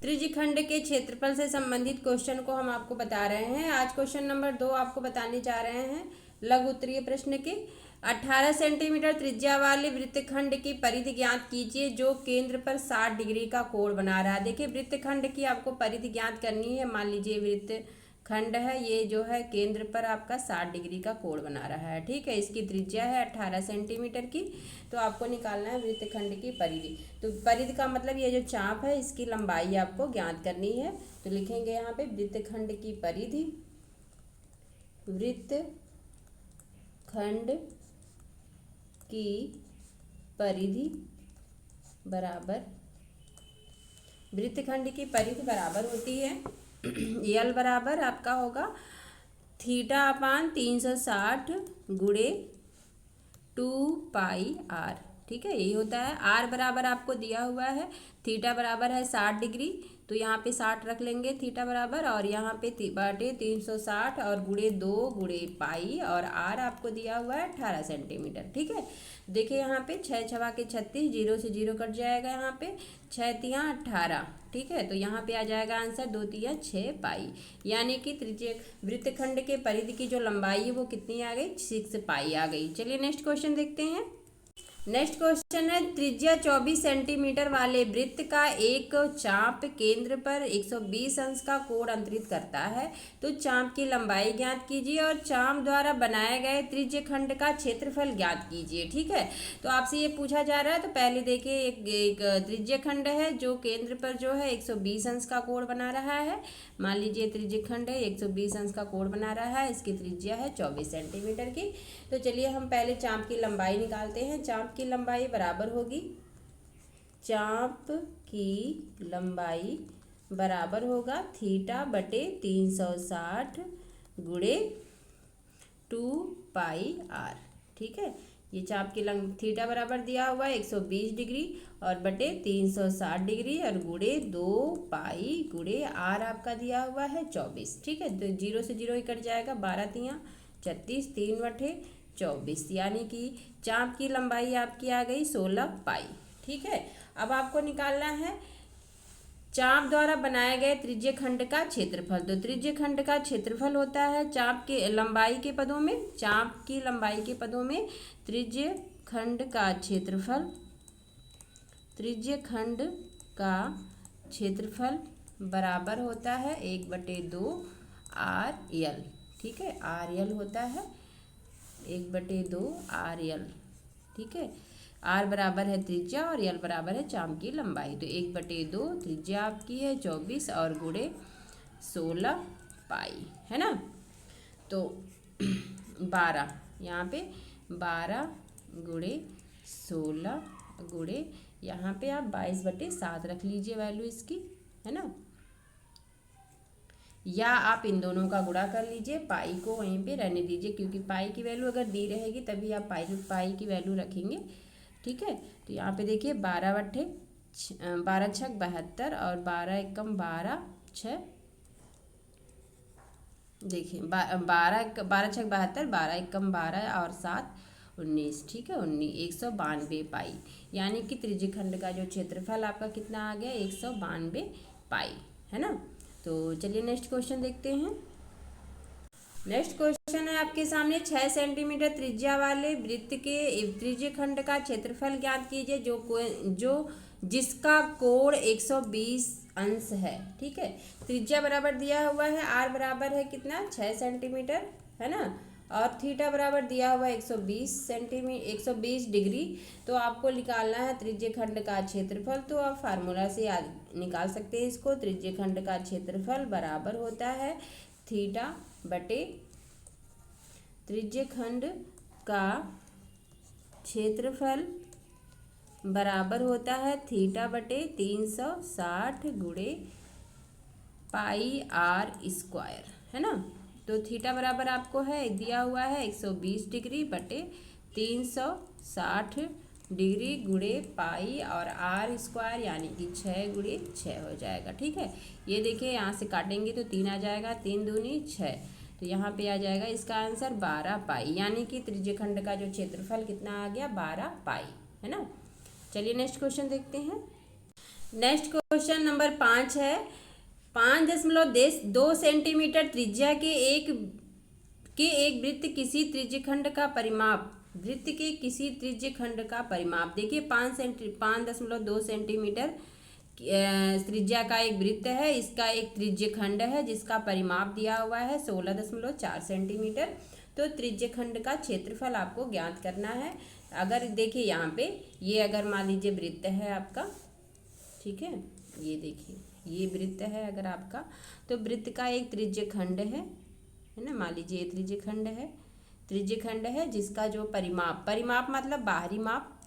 त्रिज्यखंड के क्षेत्रफल से संबंधित क्वेश्चन को हम आपको बता रहे हैं। आज क्वेश्चन नंबर 2 आपको बताने जा रहे हैं लघु उत्तरीय प्रश्न के। 18 सेंटीमीटर त्रिज्या वाले वृत्तखंड की परिधि ज्ञात कीजिए जो केंद्र पर 60 डिग्री का कोण बना रहा है। देखिए वृत्तखंड की आपको परिधि ज्ञात करनी है। मान लीजिए वृत्तखंड है, ये जो है केंद्र पर आपका 60 डिग्री का कोण बना रहा है। ठीक है, इसकी त्रिज्या है 18 सेंटीमीटर की। तो आपको निकालना है वृत्तखंड की परिधि। तो परिधि का मतलब ये जो चाप है इसकी लंबाई आपको ज्ञात करनी है। तो लिखेंगे यहाँ पे वृत्तखंड की परिधि, वृत्तखंड की परिधि बराबर, वृत्तखंड की परिधि बराबर होती है यल बराबर आपका होगा थीटा अपान 360 गुणे 2πr। ठीक है, यही होता है। आर बराबर आपको दिया हुआ है, थीटा बराबर है 60 डिग्री, तो यहाँ पे 60 रख लेंगे थीटा बराबर, और यहाँ पे बटे 360 और गुणे 2 गुणे पाई, और आर आपको दिया हुआ है 18 सेंटीमीटर। ठीक है, देखिए यहाँ पे 6 छवा के 36, 0 से 0 कट जाएगा, यहाँ पे 6 तियाँ 18। ठीक है, तो यहाँ पे आ जाएगा आंसर 2 तियाँ 6 पाई, यानी कि त्रिज्य वृत्तखंड के परिधि की जो लंबाई है वो कितनी आ गई, 6 पाई आ गई। चलिए नेक्स्ट क्वेश्चन देखते हैं। नेक्स्ट क्वेश्चन है, त्रिज्या 24 सेंटीमीटर वाले वृत्त का एक चाप केंद्र पर 120 अंश का कोण अंतरित करता है। तो चाप की लंबाई ज्ञात कीजिए और चाप द्वारा बनाए गए त्रिज्यखंड का क्षेत्रफल ज्ञात कीजिए। ठीक है, तो आपसे ये पूछा जा रहा है। तो पहले देखिए एक त्रिज्यखंड है जो केंद्र पर जो है 120 अंश का कोण बना रहा है। मान लीजिए त्रिज्यखंड है 120 अंश का कोण बना रहा है, इसकी त्रिज्या है 24 सेंटीमीटर की। तो चलिए हम पहले चाप की लंबाई निकालते हैं। चाप की लंबाई बराबर होगी, चाप की लंबाई बराबर होगा थीटा बटे 360 गुणे 2πr। ठीक है, ये चाप की थीटा बराबर दिया हुआ है 120 डिग्री और बटे 360 डिग्री और गुणे 2π गुणे आर आपका दिया हुआ है 24। ठीक है, तो 0 से 0 ही कट जाएगा, 12 तियाँ 36, 3 बटे 24, यानी कि चाप की लंबाई आपकी आ गई 16 पाई। ठीक है, अब आपको निकालना है चाप द्वारा बनाए गए त्रिज्यखंड का क्षेत्रफल। तो त्रिज्यखंड का क्षेत्रफल होता है चाप के लंबाई के पदों में, चाप की लंबाई के पदों में त्रिज्यखंड का क्षेत्रफल, त्रिज्यखंड का क्षेत्रफल बराबर होता है 1/2 RL। ठीक है, RL होता है 1/2 RL। ठीक है, आर बराबर है त्रिज्या और यल बराबर है चाप की लंबाई। तो 1/2 त्रिज्या आपकी है 24 और गुणे 16 पाई, है ना। तो 12 यहाँ पे 12 गुणे 16 गुणे यहाँ पे आप 22/7 रख लीजिए वैल्यू इसकी, है ना, या आप इन दोनों का गुणा कर लीजिए, पाई को वहीं पे रहने दीजिए, क्योंकि पाई की वैल्यू अगर दी रहेगी तभी आप पाई की वैल्यू रखेंगे। ठीक है, तो यहाँ पे देखिए 12 छक 72 और 12 एकम 12 6, देखिए 12 छक 72, 12 एकम 12 और 7 19। ठीक है, 192 पाई, यानी कि त्रिज्यखंड का जो क्षेत्रफल आपका कितना आ गया, 192 पाई, है ना। तो चलिए नेक्स्ट क्वेश्चन देखते हैं। नेक्स्ट क्वेश्चन है आपके सामने, 6 सेंटीमीटर त्रिज्या वाले वृत्त के त्रिज्यखंड का क्षेत्रफल ज्ञात कीजिए जो जिसका कोण 120 अंश है। ठीक है, त्रिज्या बराबर दिया हुआ है, आर बराबर है कितना 6 सेंटीमीटर, है ना, और थीटा बराबर दिया हुआ है 120 डिग्री। तो आपको निकालना है त्रिज्यखंड का क्षेत्रफल। तो आप फार्मूला से निकाल सकते हैं इसको। त्रिज्यखंड का क्षेत्रफल बराबर होता है थीटा बटे, त्रिज्यखंड का क्षेत्रफल बराबर होता है थीटा बटे 360 गुणे πr², है ना। तो थीटा बराबर आपको है दिया हुआ है 120 डिग्री बटे 360 डिग्री गुणे पाई और r² यानी कि 6 गुणे 6 हो जाएगा। ठीक है, ये देखिए यहाँ से काटेंगे तो 3 आ जाएगा, 3 दूनी 6, तो यहाँ पे आ जाएगा इसका आंसर 12 पाई, यानी कि त्रिज्यखंड का जो क्षेत्रफल कितना आ गया 12 पाई, है ना। चलिए नेक्स्ट क्वेश्चन देखते हैं। नेक्स्ट क्वेश्चन नंबर 5 है। 5.2 सेंटीमीटर त्रिज्या के एक वृत्त किसी त्रिज्यखंड का परिमाप, वृत्त के किसी त्रिज्यखंड का परिमाप। देखिए 5.2 सेंटीमीटर त्रिज्या का एक वृत्त है, इसका एक त्रिज्यखंड है जिसका परिमाप दिया हुआ है 16.4 सेंटीमीटर। तो त्रिज्यखंड का क्षेत्रफल आपको ज्ञात करना है। अगर देखिए यहाँ पे ये अगर मान लीजिए वृत्त है आपका, ठीक है, ये देखिए ये वृत्त है अगर आपका, तो वृत्त का एक त्रिज्यखंड है ना, मान लीजिए ये त्रिज्यखंड है जिसका जो परिमाप मतलब बाहरी माप,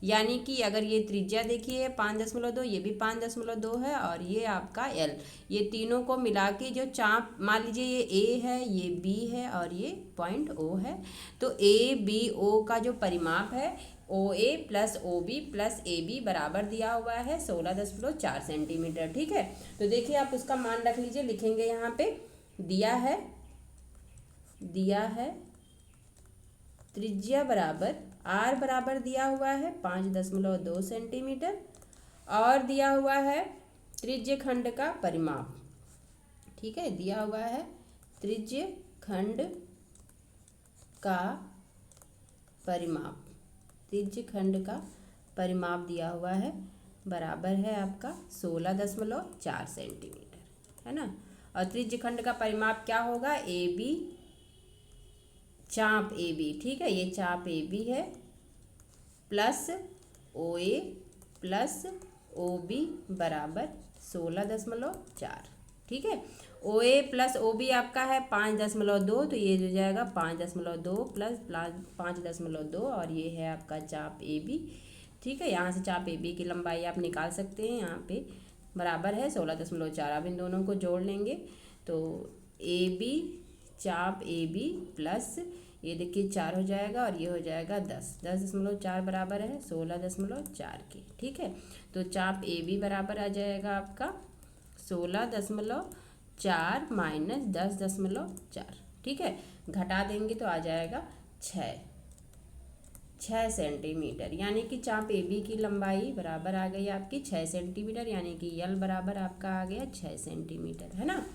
यानी कि अगर ये त्रिज्या देखिए 5.2, ये भी 5.2 है और ये आपका एल, ये तीनों को मिला के जो चाप, मान लीजिए ये ए है, ये बी है और ये पॉइंट ओ है, तो ए बी ओ का जो परिमाप है O A plus O B plus A B बराबर दिया हुआ है 16.4 सेंटीमीटर। ठीक है, तो देखिए आप उसका मान रख लीजिए, लिखेंगे यहाँ पे दिया है त्रिज्या बराबर आर बराबर दिया हुआ है 5.2 सेंटीमीटर और दिया हुआ है त्रिज्यखंड का परिमाप। ठीक है, दिया हुआ है त्रिज्यखंड का परिमाप दिया हुआ है, बराबर है आपका 16.4 सेंटीमीटर, है ना। और त्रिज्यखंड का परिमाप क्या होगा, ए बी, चाप ए बी, ठीक है, ये चाप ए बी है, plus O A plus O B बराबर 16.4। ठीक है, O A plus O B आपका है 5.2, तो ये हो जाएगा 5.2 प्लस 5.2 और ये है आपका चाप ए बी। ठीक है, यहाँ से चाप ए बी की लंबाई आप निकाल सकते हैं, यहाँ पे बराबर है 16.4। अब इन दोनों को जोड़ लेंगे तो ए बी, चाप ए बी प्लस ये देखिए 4 हो जाएगा और ये हो जाएगा 10.4 बराबर है 16.4 के। ठीक है, तो चाप ए बी बराबर आ जाएगा आपका 16.4 माइनस 10.4। ठीक है, घटा देंगे तो आ जाएगा 6 सेंटीमीटर, यानी कि चाप ए बी की लंबाई बराबर आ गई आपकी 6 सेंटीमीटर, यानी कि यल बराबर आपका आ गया 6 सेंटीमीटर, है ना।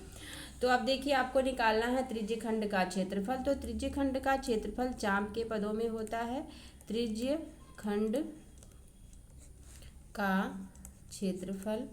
तो अब देखिए आपको निकालना है त्रिज्यखंड का क्षेत्रफल। तो त्रिज्यखंड का क्षेत्रफल चाप के पदों में होता है। त्रिज्यखंड का क्षेत्रफल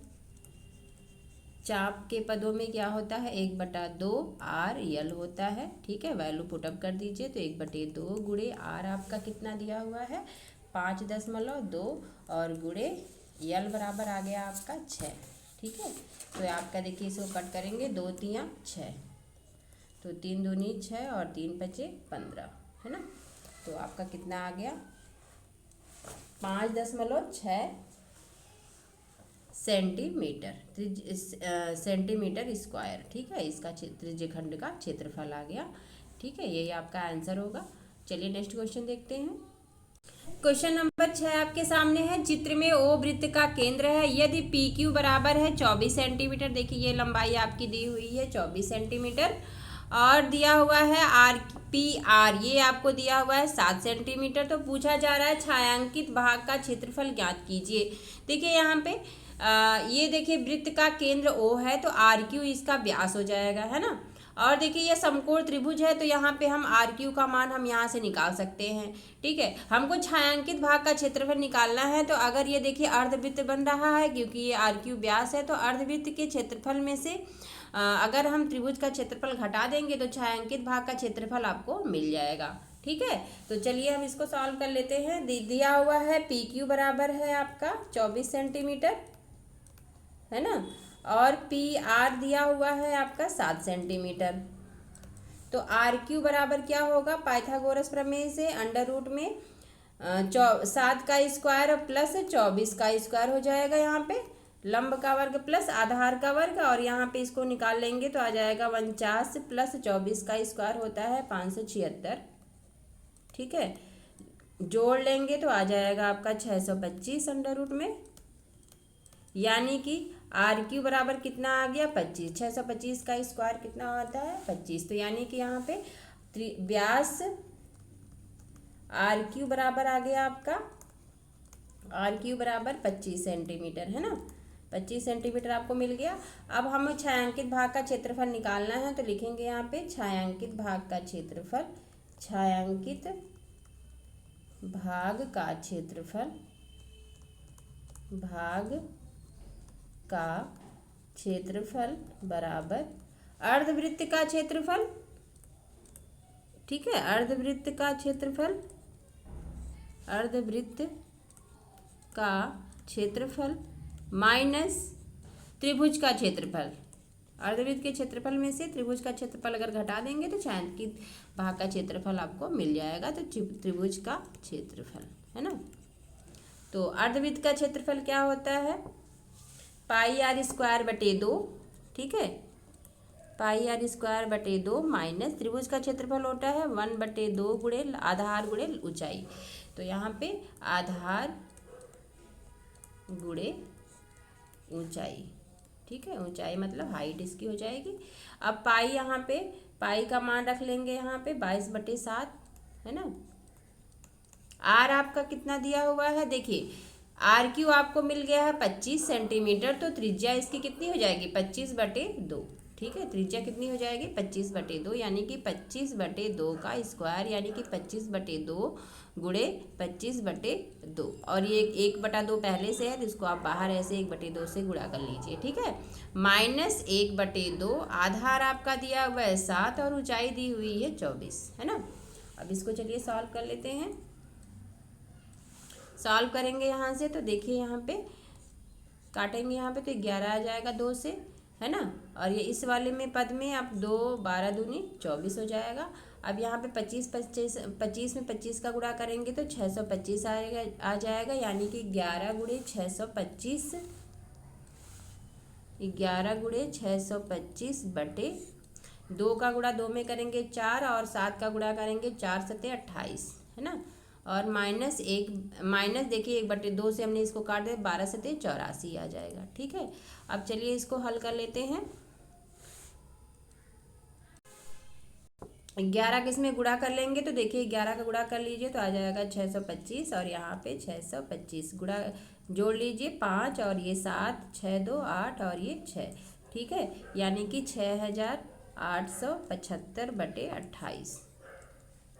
चाप के पदों में क्या होता है, 1/2 आर यल होता है। ठीक है, वैल्यू पुटअप कर दीजिए तो 1/2 गुणे आर आपका कितना दिया हुआ है 5.2 और गुणे यल बराबर आ गया आपका 6। ठीक है, तो आपका देखिए इसको कट करेंगे, 2 3 6, तो 3 दूनी 6 और 3 5 15, है ना। तो आपका कितना आ गया 5.6 सेंटीमीटर स्क्वायर। ठीक है, इसका त्रिज्यखंड का क्षेत्रफल आ गया। ठीक है, यही आपका आंसर होगा। चलिए नेक्स्ट क्वेश्चन देखते हैं। क्वेश्चन नंबर 6 आपके सामने है। चित्र में ओ वृत्त का केंद्र है, यदि पी क्यू बराबर है 24 सेंटीमीटर, देखिए ये लंबाई आपकी दी हुई है 24 सेंटीमीटर और दिया हुआ है आर पी आर, ये आपको दिया हुआ है 7 सेंटीमीटर। तो पूछा जा रहा है छायांकित भाग का क्षेत्रफल ज्ञात कीजिए। देखिए यहाँ पे ये देखिए वृत्त का केंद्र O है, तो आर क्यू इसका व्यास हो जाएगा, है ना। और देखिए ये समकोण त्रिभुज है, तो यहाँ पे हम आर क्यू का मान हम यहाँ से निकाल सकते हैं। ठीक है, हमको छायांकित भाग का क्षेत्रफल निकालना है, तो अगर ये देखिए अर्धवृत्त बन रहा है, क्योंकि ये आर क्यू व्यास है, तो अर्धवृत्त के क्षेत्रफल में से अगर हम त्रिभुज का क्षेत्रफल घटा देंगे तो छायांकित भाग का क्षेत्रफल आपको मिल जाएगा। ठीक है, तो चलिए हम इसको सॉल्व कर लेते हैं। दिया हुआ है पी क्यू बराबर है आपका 24 सेंटीमीटर, है ना, और पी आर दिया हुआ है आपका 7 सेंटीमीटर। तो आर क्यू बराबर क्या होगा, पाइथागोरस प्रमेय से अंडर रूट में 7 का स्क्वायर प्लस 24 का स्क्वायर हो जाएगा, यहाँ पे लंब का वर्ग प्लस आधार का वर्ग, और यहाँ पे इसको निकाल लेंगे तो आ जाएगा 49 प्लस 24 का स्क्वायर होता है 576। ठीक है, जोड़ लेंगे तो आ जाएगा आपका 625 अंडर रूट में, यानी कि आर क्यू बराबर कितना आ गया 25, 625 का स्क्वायर कितना होता है 25। तो यानी कि यहाँ पे व्यास आर क्यू बराबर आ गया आपका, आर क्यू बराबर 25 सेंटीमीटर, है ना। 25 सेंटीमीटर आपको मिल गया। अब हमें छायांकित भाग का क्षेत्रफल निकालना है, तो लिखेंगे यहाँ पे छायांकित भाग का क्षेत्रफल, छायांकित भाग का क्षेत्रफल, भाग का क्षेत्रफल बराबर अर्धवृत्त का क्षेत्रफल, ठीक है, अर्धवृत्त का क्षेत्रफल, अर्धवृत्त का क्षेत्रफल माइनस त्रिभुज का क्षेत्रफल। अर्धवृत्त के क्षेत्रफल में से त्रिभुज का क्षेत्रफल अगर घटा देंगे तो छायांकित भाग का क्षेत्रफल आपको मिल जाएगा, तो त्रिभुज का क्षेत्रफल, है ना। तो अर्धवृत्त का क्षेत्रफल क्या होता है, पाई आर स्क्वायर बटे 2, ठीक है, पाई आर स्क्वायर बटे 2 माइनस त्रिभुज का क्षेत्रफल होता है 1/2 गुणे आधार गुणे ऊंचाई। तो यहाँ पे आधार गुणे ऊंचाई, ठीक है, ऊंचाई मतलब हाइट इसकी हो जाएगी। अब पाई, यहाँ पे पाई का मान रख लेंगे यहाँ पे 22/7, है ना। आर आपका कितना दिया हुआ है, देखिए आर क्यू आपको मिल गया है 25 सेंटीमीटर, तो त्रिज्या इसकी कितनी हो जाएगी 25/2, ठीक है, त्रिज्या कितनी हो जाएगी 25/2, यानी कि 25/2 का स्क्वायर, यानी कि 25/2 गुणे 25/2, और ये 1/2 पहले से है तो इसको आप बाहर ऐसे 1/2 से गुणा कर लीजिए, ठीक है, माइनस 1/2, आधार आपका दिया हुआ है 7 और ऊंचाई दी हुई है 24, है ना। अब इसको चलिए सॉल्व कर लेते हैं। सॉल्व करेंगे यहाँ से, तो देखिए यहाँ पे काटेंगे यहाँ पे तो 11 आ जाएगा 2 से, है ना। और ये इस वाले में पद में आप 2 12 दूनी 24 हो जाएगा। अब यहाँ पे 25 में 25 का गुणा करेंगे तो 625 आ जाएगा, यानी कि 11 गुणे 625, 11 गुणे 625 बटे 2 का गुणा 2 में करेंगे 4, और 7 का गुणा करेंगे 4 7 28, है ना। और माइनस देखिए 1/2 से हमने इसको काट दिया, 12 7 84 आ जाएगा, ठीक है। अब चलिए इसको हल कर लेते हैं। 11 किस में गुणा कर लेंगे, तो देखिए 11 का गुणा कर लीजिए तो आ जाएगा 625, और यहाँ पे 625 गुणा जोड़ लीजिए 5 और ये 7, 6 2 8 और ये 6, ठीक है, यानी कि 6875/28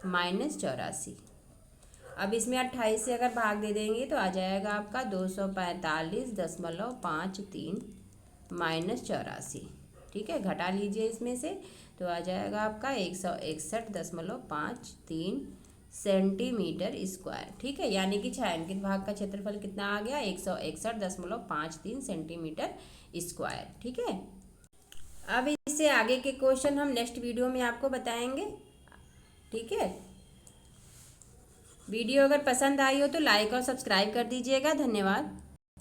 माइनस 84। अब इसमें 28 से अगर भाग दे देंगे तो आ जाएगा आपका 245.53 माइनस 84, ठीक है, घटा लीजिए इसमें से तो आ जाएगा आपका 161.53 सेंटीमीटर स्क्वायर, ठीक है, यानी कि छायांकित भाग का क्षेत्रफल कितना आ गया 161.53 सेंटीमीटर स्क्वायर, ठीक है। अब इससे आगे के क्वेश्चन हम नेक्स्ट वीडियो में आपको बताएंगे, ठीक है। वीडियो अगर पसंद आई हो तो लाइक और सब्सक्राइब कर दीजिएगा। धन्यवाद।